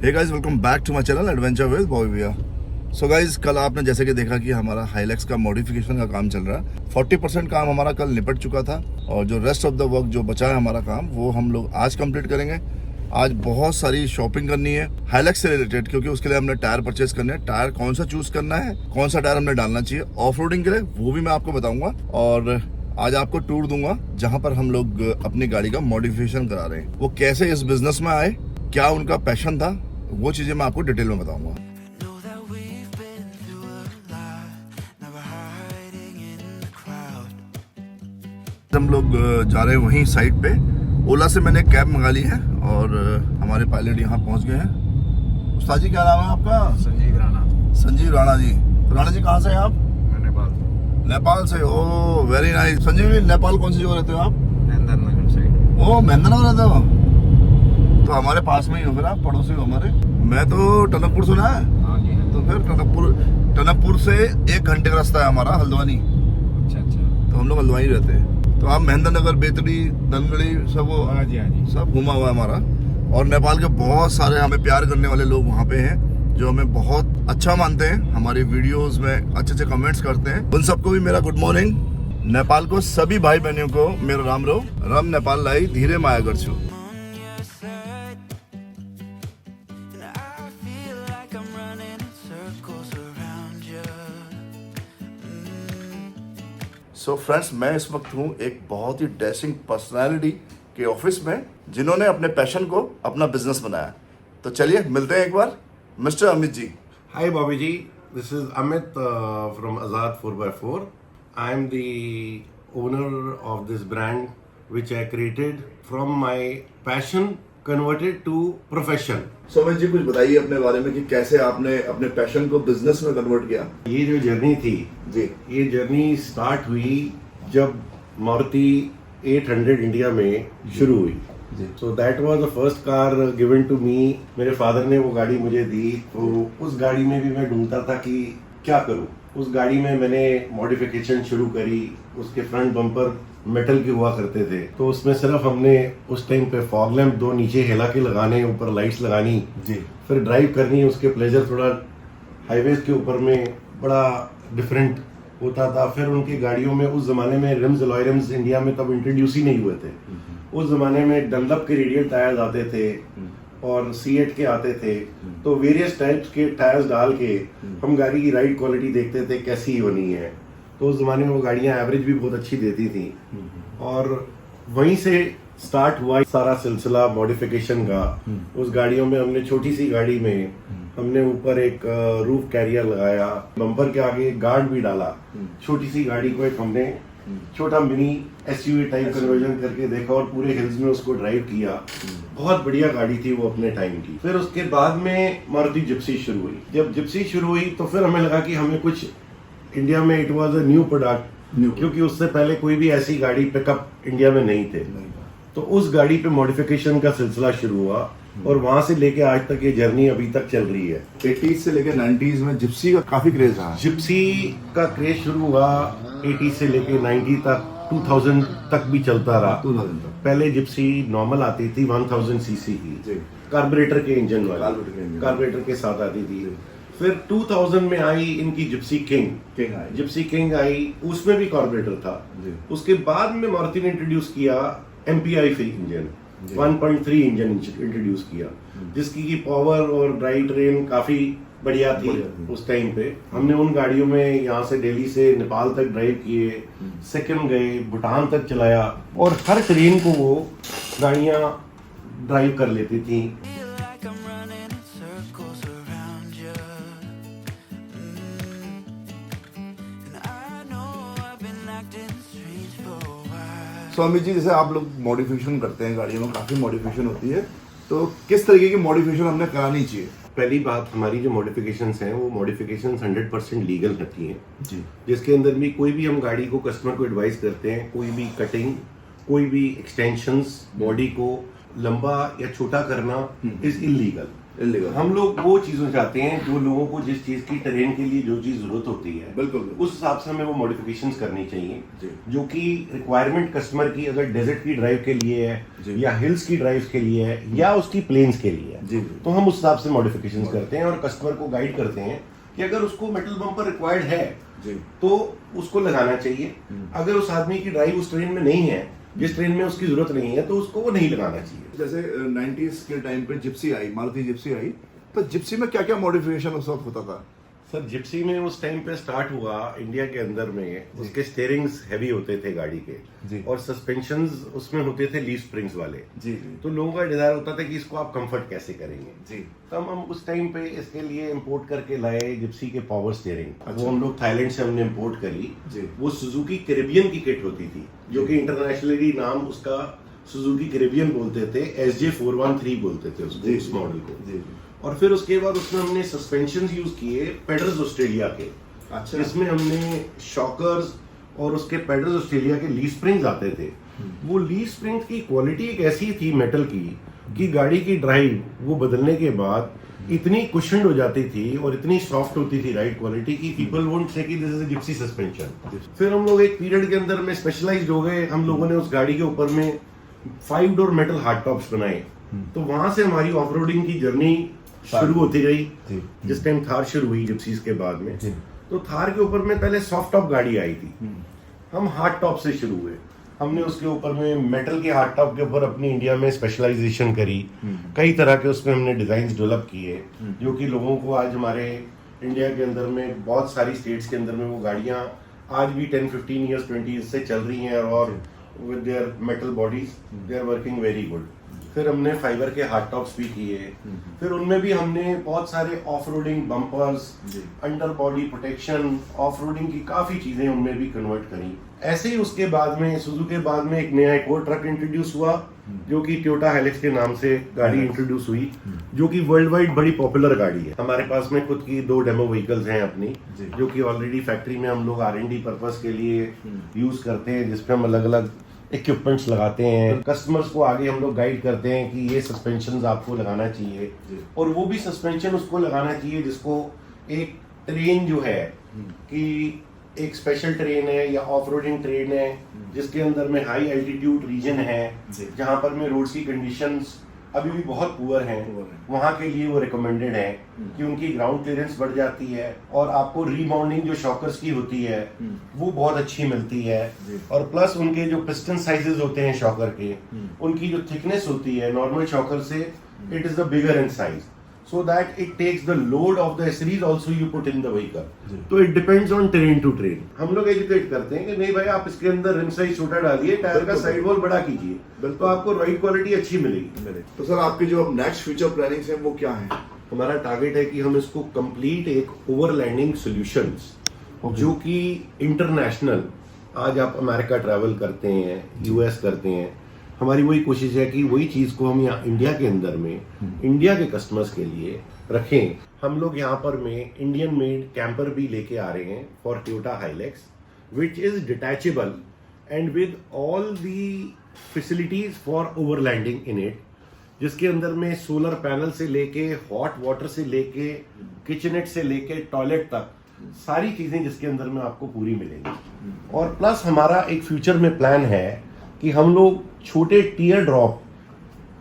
Hey guys, welcome back to my channel adventure with Bobby भैया। So guys, कल आपने जैसे कि देखा कि हमारा हाइलैक्स का मॉडिफिकेशन का काम चल रहा है। 40% काम हमारा कल निपट चुका था और जो रेस्ट ऑफ द वर्क जो बचा है हमारा काम, वो हम लोग आज कंप्लीट करेंगे। आज बहुत सारी शॉपिंग करनी है हाइलैक्स से रिलेटेड, क्योंकि उसके लिए हमने टायर परचेज करने हैं। टायर कौन सा चूज करना है, कौन सा टायर हमने डालना चाहिए ऑफ रोडिंग के लिए, वो भी मैं आपको बताऊंगा। और आज आपको टूर दूंगा जहां पर हम लोग अपनी गाड़ी का मॉडिफिकेशन करा रहे हैं। वो कैसे इस बिजनेस में आए, क्या उनका पैशन था, वो चीजें मैं आपको डिटेल में बताऊंगा। हम लोग जा रहे हैं वहीं साइड पे। ओला से मैंने कैब मंगा ली है और हमारे पायलट यहाँ पहुँच गए हैं। उस्ताद जी, क्या नाम है आपका? संजीव राणा। संजीव राणा जी। तो राणा जी, कहाँ से हैं आप? नेपाल से। ओ वेरी नाइस। संजीव जी, नेपाल कौन सी जगह रहते हो आप? महेंद्रनगर साइड। ओ महेंद्रनगर रहते हो, तो हमारे पास में ही हो फिर आप, पड़ोसी हो हमारे। मैं तो टनकपुर सुना है। हाँ जी। तो फिर टनकपुर से 1 घंटे का रास्ता है हमारा हल्द्वानी। अच्छा। तो हम लोग हल्द्वानी रहते हैं। तो आप महेंद्रनगर, बेतड़ी, धनगढ़ी सब वो हाँ जी सब घुमा हुआ है हमारा। और नेपाल के बहुत सारे हमें प्यार करने वाले लोग वहाँ पे हैं जो हमें बहुत अच्छा मानते हैं, हमारी वीडियोस में अच्छे अच्छे कमेंट्स करते हैं। उन सबको भी मेरा गुड मॉर्निंग। नेपाल को सभी भाई बहनों को मेरा राम रो। रम नेपाल लाई धीरे माया करछू। सो फ्रेंड्स, मैं इस वक्त हूँ एक बहुत ही डैशिंग पर्सनालिटी के ऑफिस में, जिन्होंने अपने पैशन को अपना बिजनेस बनाया। तो चलिए मिलते हैं एक बार। Mister Amit ji. Hi Bobby ji, this is Amit from Azad 4x4. I am the owner of this brand which I created from my passion converted to profession. सो अमित जी, कुछ बताइए अपने बारे में कि कैसे आपने अपने पैशन को बिजनेस में कन्वर्ट किया। ये जो जर्नी थी जी, ये जर्नी स्टार्ट हुई जब मारुति 800 इंडिया में शुरू हुई। So that was the first car given to me. मेरे फादर ने वो गाड़ी मुझे दी, तो उस गाड़ी में भी मैं ढूंढता था कि क्या करूं। उस गाड़ी में मैंने मॉडिफिकेशन शुरू करी। उसके फ्रंट बम्पर मेटल के हुआ करते थे, तो उसमें सिर्फ हमने उस टाइम पे फॉग लैंप 2 नीचे हिला के लगाने, ऊपर लाइट्स लगानी जी, फिर ड्राइव करनी। उसके प्लेजर थोड़ा हाईवेज के ऊपर में बड़ा डिफरेंट होता था। फिर उनकी गाड़ियों में उस जमाने में रिम्स, अलॉय रिम्स इंडिया में तब इंट्रोड्यूस ही नहीं हुए थे। उस जमाने में डनलप के रेडियल टायर्स आते थे और C8 के आते थे। तो वेरियस टाइप्स के टायर्स डाल के हम गाड़ी की राइड क्वालिटी देखते थे कैसी बनी है। तो उस जमाने में वो गाड़ियां एवरेज भी बहुत अच्छी देती थी। और वहीं से स्टार्ट हुआ सारा सिलसिला मॉडिफिकेशन का। उस गाड़ियों में हमने छोटी सी गाड़ी में हमने ऊपर एक रूफ कैरियर लगाया, बम्पर के आगे एक गार्ड भी डाला। छोटी सी गाड़ी को एक हमने छोटा मिनी SUV टाइप कन्वर्जन करके देखा और पूरे हिल्स में उसको ड्राइव किया। बहुत बढ़िया गाड़ी थी वो अपने टाइम की। फिर उसके बाद में मारुति जिप्सी शुरू हुई। जब जिप्सी शुरू हुई तो फिर हमें लगा कि हमें कुछ इंडिया में, it was a new product, क्योंकि उससे पहले कोई भी ऐसी गाड़ी पिकअप इंडिया में नहीं थे। तो उस गाड़ी पे मॉडिफिकेशन का सिलसिला शुरू हुआ और वहां से लेके आज तक ये जर्नी अभी तक चल रही है। 80s से लेकर 90s में जिप्सी का काफी क्रेज रहा है। जिप्सी का क्रेज शुरू हुआ 80 से लेके 90 तक, 2000 तक भी चलता रहा। 2000 तक पहले जिप्सी नॉर्मल आती थी 1000 सीसी की, कार्बोरेटर के इंजन वाली, कार्बोरेटर के साथ आती थी। फिर 2000 में आई इनकी जिप्सी किंग। जिप्सी किंग आई, उसमें भी कार्बोरेटर था। उसके बाद में मारुति ने इंट्रोड्यूस किया MPI इंजन, 1.3 इंजन इंट्रोड्यूस किया, जिसकी की पावर और ड्राइव ट्रेन काफी बढ़िया थी उस टाइम पे। हमने उन गाड़ियों में यहाँ से दिल्ली से नेपाल तक ड्राइव किए, सिक्किम गए, भूटान तक चलाया और हर ट्रेन को वो गाड़ियाँ ड्राइव कर लेती थी। स्वामी जी, जैसे आप लोग मॉडिफिकेशन करते हैं, गाड़ियों में काफी मॉडिफिकेशन होती है, तो किस तरीके की मॉडिफिकेशन हमने करानी चाहिए? पहली बात, हमारी जो मॉडिफिकेशंस हैं वो मॉडिफिकेशंस 100% लीगल रहती हैं जी, जिसके अंदर भी कोई भी हम गाड़ी को कस्टमर को एडवाइस करते हैं, कोई भी कटिंग, कोई भी एक्सटेंशंस, बॉडी को लंबा या छोटा करना इज इलीगल। इलीगल। हम लोग वो चीज़ें चाहते हैं जो लोगों को जिस चीज़ की ट्रेन के लिए जो चीज़ जरूरत होती है, बिल्कुल। उस हिसाब से हमें वो मॉडिफिकेशंस करनी चाहिए जी। जो कि रिक्वायरमेंट कस्टमर की अगर डेजर्ट की ड्राइव के लिए है या हिल्स की ड्राइव के लिए है या उसकी प्लेन्स के लिए जी, है, जी। तो हम उस हिसाब से मॉडिफिकेशंस करते हैं और कस्टमर को गाइड करते हैं कि अगर उसको मेटल बम्पर रिक्वायर्ड है जी। तो उसको लगाना चाहिए। अगर उस आदमी की ड्राइव उस ट्रेन में नहीं है, जिस ट्रेन में उसकी जरूरत नहीं है, तो उसको वो नहीं लगाना चाहिए। जैसे 90s के टाइम पे जिप्सी आई, मारुति जिप्सी आई, तो जिप्सी में क्या क्या मॉडिफिकेशन उस वक्त होता था? सर जिप्सी में उस टाइम पे स्टार्ट हुआ इंडिया के अंदर में, उसके स्टीयरिंग्स हैवी होते थे गाड़ी के जी। और सस्पेंशंस उसमें होते थे लीफ स्प्रिंग्स वाले। जी जी तो लोगों का डिजायर होता था कि इसको आप कंफर्ट कैसे करेंगे। जी। तो हम उस टाइम पे इसके लिए इंपोर्ट करके लाए जिप्सी के पावर स्टीयरिंग। अच्छा। वो हम लोग थाईलैंड से हमने इंपोर्ट करी। जी। वो सुजुकी कैरिबियन की किट होती थी, जो कि इंटरनेशनली नाम उसका सुजुकी कैरिबियन बोलते थे, SJ413 बोलते थे उसको, जी, उस मॉडल को। जी। और फिर उसके बाद उसमें हमने सस्पेंशन यूज किए पेडल्स ऑस्ट्रेलिया के। अच्छा। इसमें हमने शॉकर्स और उसके पेडल्स ऑस्ट्रेलिया के लीफ स्प्रिंग्स आते थे। वो लीफ स्प्रिंग्स की क्वालिटी एक ऐसी थी मेटल की कि गाड़ी की ड्राइव वो बदलने के बाद इतनी कुशन्ड हो जाती थी और इतनी सॉफ्ट होती थी राइड क्वालिटी की पीपल वोंट से कि this is a Gypsy suspension. फिर हम लोग एक पीरियड के अंदर में स्पेशलाइज्ड हो गए। हम लोगों ने उस गाड़ी के ऊपर में 5 डोर मेटल हार्ड टॉप्स बनाए। तो वहां से हमारी ऑफ रोडिंग की जर्नी शुरू होती गई। जिस टाइम थार शुरू हुई जिप्सीज के बाद में, तो थार के ऊपर में पहले सॉफ्ट टॉप गाड़ी आई थी। हम हार्ड टॉप से शुरू हुए। हमने उसके ऊपर में मेटल के हार्ड टॉप के ऊपर अपनी इंडिया में स्पेशलाइजेशन करी। कई तरह के उसमें हमने डिजाइन डेवलप किए जो कि लोगों को आज हमारे इंडिया के अंदर में बहुत सारी स्टेट्स के अंदर में वो गाड़ियां आज भी 10-15 ईयर्स 20 ईयर्स से चल रही हैं और with their metal bodies they are working very good. फिर हमने फाइबर के हार्ड टॉप्स भी किए। फिर उनमें भी हमने बहुत सारे off roading bumpers, under body protection, off roading की काफी चीजें उनमें भी कन्वर्ट करी। ऐसे ही उसके बाद में सुजुकी के बाद में एक नया एक और ट्रक इंट्रोड्यूस हुआ जो कि टोयोटा हाइलक्स के नाम से गाड़ी इंट्रोड्यूस हुई, जो कि वर्ल्ड वाइड बड़ी पॉपुलर गाड़ी है। हमारे पास में खुद की 2 डेमो व्हीकल्स हैं अपनी, जो कि ऑलरेडी फैक्ट्री में हम लोग R&D पर्पस के लिए यूज करते हैं, जिसपे हम अलग अलग इक्विपमेंट्स लगाते हैं। कस्टमर्स को आगे हम लोग गाइड करते हैं कि ये सस्पेंशन आपको लगाना चाहिए और वो भी सस्पेंशन उसको लगाना चाहिए जिसको एक ट्रेन जो है कि एक स्पेशल ट्रेन है या ऑफ रोडिंग ट्रेन है जिसके अंदर में हाई एल्टीट्यूड रीजन है जहां पर में रोड्स की कंडीशंस अभी भी बहुत पुअर हैं, वहां के लिए वो रिकमेंडेड है कि उनकी ग्राउंड क्लियरेंस बढ़ जाती है और आपको रीबाउंडिंग जो शॉकर्स की होती है वो बहुत अच्छी मिलती है। और प्लस उनके जो पिस्टन साइजेस होते हैं शॉकर के, उनकी जो थिकनेस होती है नॉर्मल शॉकर से it is the bigger in size, so that it takes the load of the accessories also you put in the vehicle. तो it depends on train to train. हम लोग educate करते हैं कि नहीं भाई आप इसके अंदर रिम साइज छोटा डालिए, टायर का साइड वॉल बड़ा कीजिए, तो आपको राइड क्वालिटी अच्छी मिलेगी। तो सर आपकी जो नेक्स्ट फ्यूचर प्लानिंग्स है वो क्या है? हमारा टारगेट है कि हम इसको कंप्लीट एक ओवरलैंडिंग सॉल्यूशंस जो कि इंटरनेशनल, आज आप अमेरिका ट्रैवल करते हैं, यूएस करते हैं, हमारी वही कोशिश है कि वही चीज को हम यहाँ इंडिया के अंदर में इंडिया के कस्टमर्स के लिए रखें। हम लोग यहाँ पर में इंडियन मेड कैंपर भी लेके आ रहे हैं for Toyota Hilux which is detachable and with all the facilities for overlanding in it, जिसके अंदर में सोलर पैनल से लेके हॉट वाटर से लेके किचनेट से लेके टॉयलेट तक सारी चीजें जिसके अंदर में आपको पूरी मिलेंगी। और प्लस हमारा एक फ्यूचर में प्लान है कि हम लोग छोटे टीयर ड्रॉप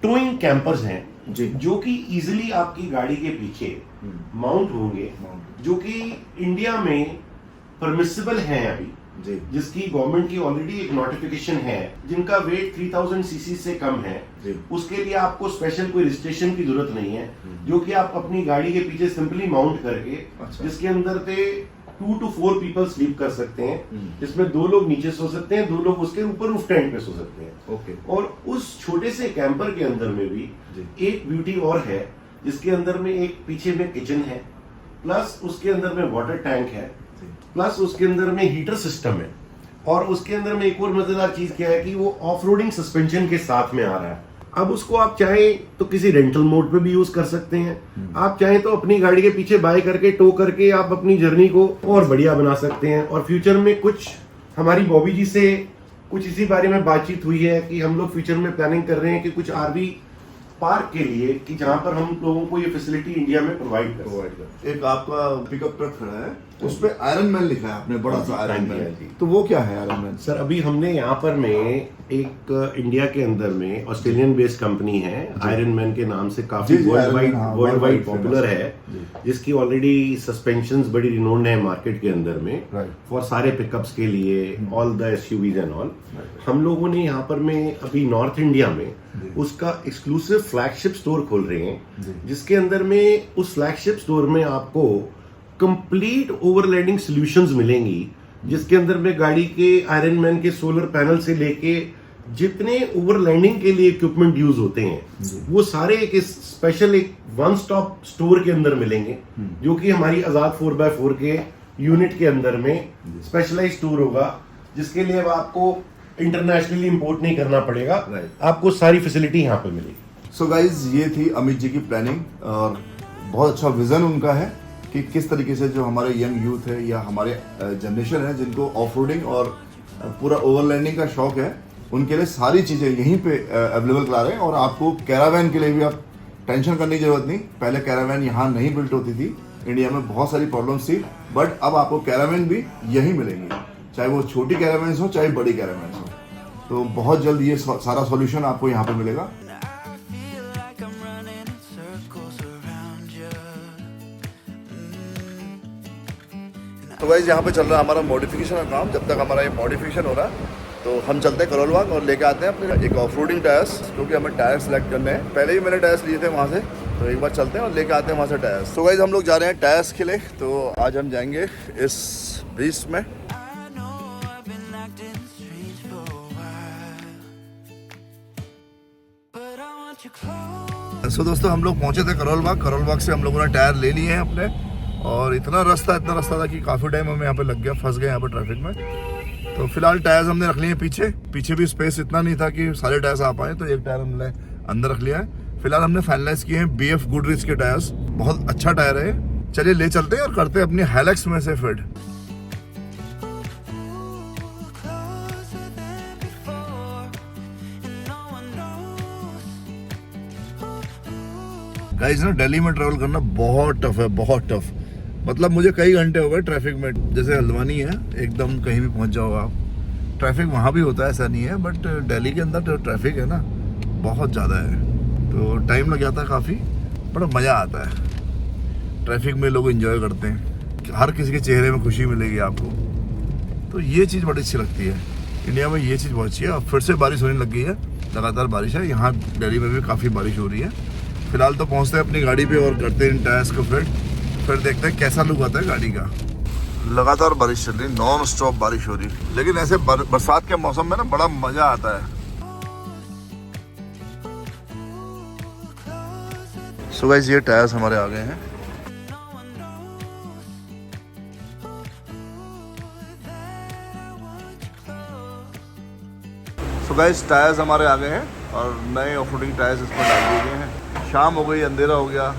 टोइंग कैंपर्स हैं जो कि इजीली आपकी गाड़ी के पीछे माउंट होंगे, जो कि इंडिया में परमिसिबल हैं अभी, जिसकी गवर्नमेंट की ऑलरेडी एक नोटिफिकेशन है, जिनका वेट 3000 सीसी से कम है। उसके लिए आपको स्पेशल कोई रजिस्ट्रेशन की जरूरत नहीं है, जो कि आप अपनी गाड़ी के पीछे सिंपली माउंट करके, जिसके अंदर से 2 to 4 पीपल स्लीप कर सकते हैं, जिसमें 2 लोग नीचे सो सकते हैं, 2 लोग उसके ऊपर रूफ टेंट पे सो सकते हैं। और उस छोटे से कैंपर के अंदर में भी एक ब्यूटी और है, जिसके अंदर में एक पीछे में किचन है, प्लस उसके अंदर में वाटर टैंक है, प्लस उसके अंदर में हीटर सिस्टम है, और उसके अंदर में एक और मजेदार चीज क्या है कि वो ऑफ रोडिंग सस्पेंशन के साथ में आ रहा है। अब उसको आप चाहें तो किसी रेंटल मोड पे भी यूज कर सकते हैं, आप चाहें तो अपनी गाड़ी के पीछे बाय करके टो करके आप अपनी जर्नी को और बढ़िया बना सकते हैं। और फ्यूचर में कुछ हमारी बॉबी जी से कुछ इसी बारे में बातचीत हुई है कि हम लोग फ्यूचर में प्लानिंग कर रहे हैं कि कुछ आरवी पार्क के लिए कि जहां पर हम लोगों को ये फैसिलिटी इंडिया में प्रोवाइड कर एक आपका पिकअप ट्रक खड़ा है, उस पे आयरन मैन लिखा है आपने, बड़ा सा आयरन जी, मैन। जी। तो वो क्या है आयरन मैन? सर अभी हमने यहाँ पर में एक इंडिया के अंदर में ऑस्ट्रेलियन बेस्ड कंपनी है आयरन मैन के नाम से, काफी जी, वर्ल्ड Iron वाइड Man, हाँ, world wide worldwide popular famous है, जी। जिसकी ऑलरेडी सस्पेंशंस बड़ी रिनोन्ड है मार्केट के अंदर में Right. फॉर सारे पिकअप्स के लिए, all the SUVs and all. हम लोगों ने यहाँ पर में अभी नॉर्थ इंडिया में उसका एक्सक्लूसिव फ्लैगशिप स्टोर खोल रहे हैं, जिसके अंदर में उस फ्लैगशिप स्टोर में आपको कंप्लीट ओवरलैंडिंग सॉल्यूशंस मिलेंगी, जिसके अंदर में गाड़ी के आयरन मैन के सोलर पैनल से लेके जितने ओवरलैंडिंग के लिए इक्विपमेंट यूज होते हैं वो सारे एक स्पेशल एक वन स्टॉप स्टोर के अंदर मिलेंगे, जो कि हमारी आजाद 4x4 के यूनिट के अंदर में स्पेशलाइज स्टोर होगा, जिसके लिए अब आपको इंटरनेशनली इंपोर्ट नहीं करना पड़ेगा। Right. आपको सारी फैसिलिटी यहाँ पे मिलेगी। सो गाइज, ये थी अमित जी की प्लानिंग, और बहुत अच्छा विजन उनका है कि किस तरीके से जो हमारे यंग यूथ है या हमारे जनरेशन है जिनको ऑफ रोडिंग और पूरा ओवरलैंडिंग का शौक है, उनके लिए सारी चीज़ें यहीं पे अवेलेबल करा रहे हैं। और आपको कैरावैन के लिए भी आप टेंशन करने की जरूरत नहीं। पहले कैरावैन यहाँ नहीं बिल्ट होती थी, इंडिया में बहुत सारी प्रॉब्लम्स थी, बट अब आपको कैरावैन भी यहीं मिलेंगी, चाहे वो छोटी कैरावैन हो चाहे बड़ी कैरावैन हो। तो बहुत जल्द ये सारा सॉल्यूशन आपको यहाँ पे मिलेगा। तो गाइस, यहाँ पे चल रहा है हमारा मॉडिफिकेशन का काम। जब तक हमारा ये मॉडिफिकेशन हो रहा है तो हम चलते हैं करोल बाग और लेके आते हैं अपने एक ऑफ रोडिंग टायर्स, क्योंकि हमें टायर सेलेक्ट करने हैं। पहले ही मैंने टायर्स लिए थे वहाँ से, तो एक बार चलते हैं और लेके आते हैं वहाँ से टायर्स। तो गाइस, हम लोग जा रहे हैं टायर्स के लिए। तो आज हम जाएंगे इस ब्रीज में। सो दोस्तों, हम लोग पहुँचे थे करोल बाग। करोल बाग से हम लोगों ने टायर ले लिए हैं अपने, और इतना रास्ता था कि काफ़ी टाइम हमें यहाँ पे लग गया, फंस गए यहाँ पे ट्रैफिक में। तो फिलहाल टायर्स हमने रख लिए हैं पीछे भी स्पेस इतना नहीं था कि सारे टायर्स आ पाए, तो एक टायर हमने अंदर रख लिया है। फिलहाल हमने फाइनलाइज किए हैं BF गुडरिच के टायर्स, बहुत अच्छा टायर है। चलिए ले चलते हैं और करते हैं अपनी हाइलैक्स में से फिट। गाइस ना, दिल्ली में ट्रैवल करना बहुत टफ है, बहुत टफ। मतलब मुझे कई घंटे हो गए ट्रैफिक में। जैसे हल्द्वानी है, एकदम कहीं भी पहुंच जाओ आप, ट्रैफिक वहाँ भी होता है, ऐसा नहीं है, बट दिल्ली के अंदर जो ट्रैफिक है ना, बहुत ज़्यादा है। तो टाइम लग जाता है काफ़ी, बड़ा मज़ा आता है। ट्रैफिक में लोग एंजॉय करते हैं, हर किसी के चेहरे में खुशी मिलेगी आपको। तो ये चीज़ बड़ी अच्छी लगती है इंडिया में, ये चीज़ बहुत अच्छी है। अब फिर से बारिश होने लग गई है, लगातार बारिश है यहाँ दिल्ली में भी, काफ़ी बारिश हो रही है। फिलहाल तो पहुँचते हैं अपनी गाड़ी पे और करते हैं इन टायर्स को फिर देखते हैं कैसा लुक आता है गाड़ी का। लगातार बारिश चल रही, नॉन स्टॉप बारिश हो रही, लेकिन ऐसे बरसात के मौसम में ना बड़ा मजा आता है। सो गाइस, ये टायर्स हमारे आ गए हैं। सो गाइस, टायर्स हमारे आ गए हैं और नए ऑफ रोडिंग टायर्स इसमें डाल दिए गए हैं। शाम हो गई, अंधेरा हो गया,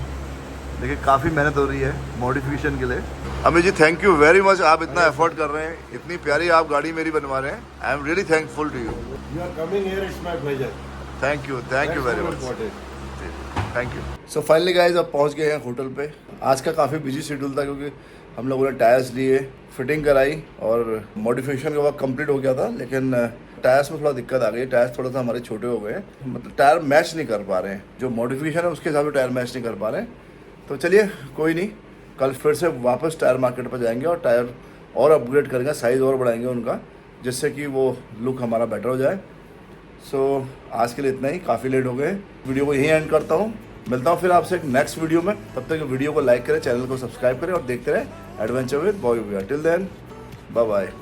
देखिए काफ़ी मेहनत हो रही है मॉडिफिकेशन के लिए। Amit ji, thank you very much, आप इतना एफर्ट कर रहे हैं, इतनी प्यारी आप गाड़ी मेरी बनवा रहे हैं। I am really thankful to you. You are coming here, it's my pleasure. Thank you very much, much. Thank you. So finally guys, अब पहुंच गए हैं होटल पे। आज का काफ़ी बिजी शेड्यूल था, क्योंकि हम लोगों ने टायर्स लिए, फिटिंग कराई और मॉडिफिकेशन का वर्क कंप्लीट हो गया था। लेकिन टायर्स में थोड़ा दिक्कत आ गई, टायर्स थोड़ा सा हमारे छोटे हो गए, मतलब टायर मैच नहीं कर पा रहे हैं। जो मॉडिफिकेशन है उसके हिसाब से टायर मैच नहीं कर पा रहे हैं। तो चलिए कोई नहीं, कल फिर से वापस टायर मार्केट पर जाएंगे और टायर और अपग्रेड करेंगे, साइज़ और बढ़ाएंगे उनका, जिससे कि वो लुक हमारा बेटर हो जाए। सो आज के लिए इतना ही, काफ़ी लेट हो गए। वीडियो को यहीं एंड करता हूँ, मिलता हूँ फिर आपसे एक नेक्स्ट वीडियो में। तब तक वीडियो को लाइक करें, चैनल को सब्सक्राइब करें और देखते रहें एडवेंचर विद बॉबी भैया। Till then, bye bye.